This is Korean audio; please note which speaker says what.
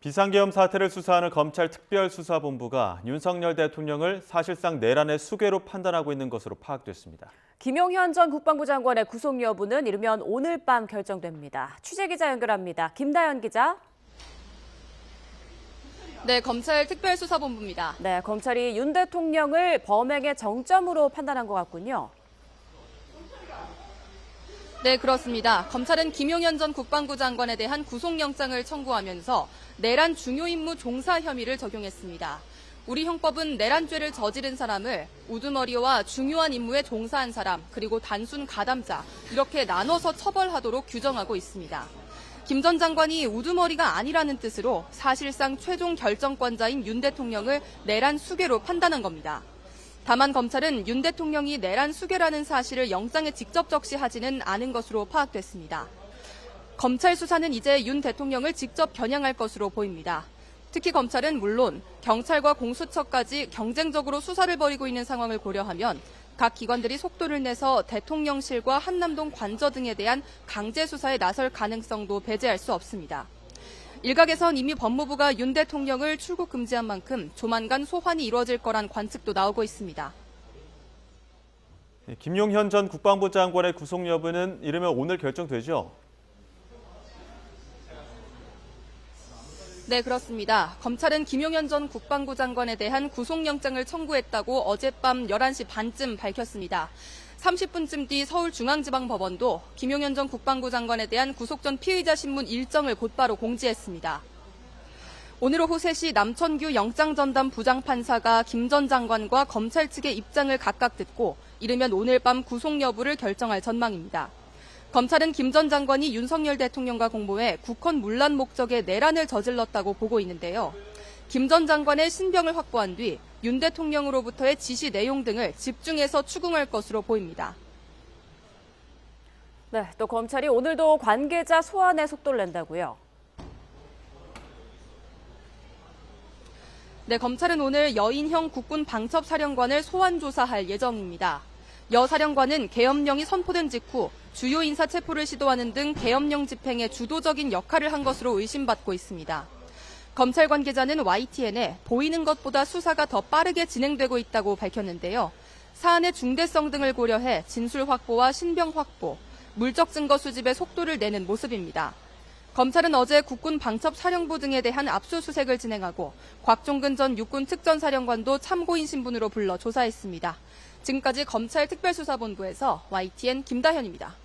Speaker 1: 비상계엄 사태를 수사하는 검찰 특별수사본부가 윤석열 대통령을 사실상 내란의 수괴로 판단하고 있는 것으로 파악됐습니다.
Speaker 2: 김용현 전 국방부 장관의 구속 여부는 이르면 오늘 밤 결정됩니다. 취재기자 연결합니다. 김다연 기자.
Speaker 3: 네, 검찰 특별수사본부입니다.
Speaker 2: 네, 검찰이 윤 대통령을 범행의 정점으로 판단한 것 같군요.
Speaker 3: 네, 그렇습니다. 검찰은 김용현 전 국방부 장관에 대한 구속영장을 청구하면서 내란 중요 임무 종사 혐의를 적용했습니다. 우리 형법은 내란죄를 저지른 사람을 우두머리와 중요한 임무에 종사한 사람, 그리고 단순 가담자 이렇게 나눠서 처벌하도록 규정하고 있습니다. 김 전 장관이 우두머리가 아니라는 뜻으로 사실상 최종 결정권자인 윤 대통령을 내란 수괴로 판단한 겁니다. 다만 검찰은 윤 대통령이 내란 수괴라는 사실을 영장에 직접 적시하지는 않은 것으로 파악됐습니다. 검찰 수사는 이제 윤 대통령을 직접 겨냥할 것으로 보입니다. 특히 검찰은 물론 경찰과 공수처까지 경쟁적으로 수사를 벌이고 있는 상황을 고려하면 각 기관들이 속도를 내서 대통령실과 한남동 관저 등에 대한 강제 수사에 나설 가능성도 배제할 수 없습니다. 일각에선 이미 법무부가 윤 대통령을 출국 금지한 만큼 조만간 소환이 이루어질 거란 관측도 나오고 있습니다.
Speaker 1: 김용현 전 국방부 장관의 구속 여부는 이르면 오늘 결정되죠?
Speaker 3: 네, 그렇습니다. 검찰은 김용현 전 국방부 장관에 대한 구속영장을 청구했다고 어젯밤 11시 반쯤 밝혔습니다. 30분쯤 뒤 서울중앙지방법원도 김용현 전 국방부 장관에 대한 구속 전 피의자 신문 일정을 곧바로 공지했습니다. 오늘 오후 3시 남천규 영장전담 부장판사가 김 전 장관과 검찰 측의 입장을 각각 듣고 이르면 오늘 밤 구속 여부를 결정할 전망입니다. 검찰은 김 전 장관이 윤석열 대통령과 공모해 국헌 문란 목적의 내란을 저질렀다고 보고 있는데요. 김 전 장관의 신병을 확보한 뒤 윤 대통령으로부터의 지시 내용 등을 집중해서 추궁할 것으로 보입니다.
Speaker 2: 네, 또 검찰이 오늘도 관계자 소환에 속도를 낸다고요.
Speaker 3: 네, 검찰은 오늘 여인형 국군 방첩사령관을 소환 조사할 예정입니다. 여 사령관은 계엄령이 선포된 직후 주요 인사 체포를 시도하는 등 계엄령 집행에 주도적인 역할을 한 것으로 의심받고 있습니다. 검찰 관계자는 YTN에 보이는 것보다 수사가 더 빠르게 진행되고 있다고 밝혔는데요. 사안의 중대성 등을 고려해 진술 확보와 신병 확보, 물적 증거 수집에 속도를 내는 모습입니다. 검찰은 어제 국군 방첩사령부 등에 대한 압수수색을 진행하고 곽종근 전 육군 특전사령관도 참고인 신분으로 불러 조사했습니다. 지금까지 검찰 특별수사본부에서 YTN 김다현입니다.